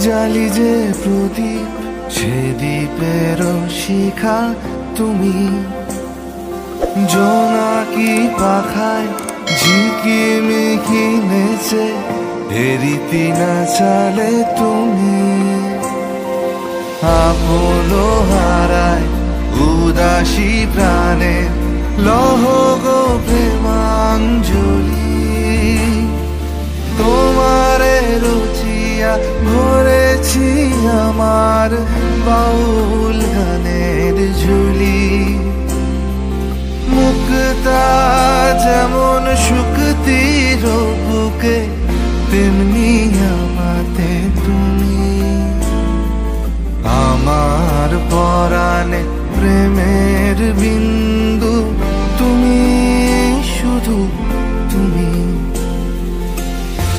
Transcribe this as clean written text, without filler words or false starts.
জালি যে প্রদীপ সে দ্বীপের শিখা তুমি, জোনাকি পাখায় ঝিকিমিকি নেচে হেরিতি না চালে তুমি। আপন হারায় উদাসী প্রাণে লহ গো প্রেমাঞ্জলি, তোমারে রচিয়া ভরেছি আমার বাউল গানের ঝুলি। মুক্তা যেমন শুকতির বুকে তেমনি আমাতে তুমি, আমার পরাণে প্রেমের বিন্দু তুমি শুধু।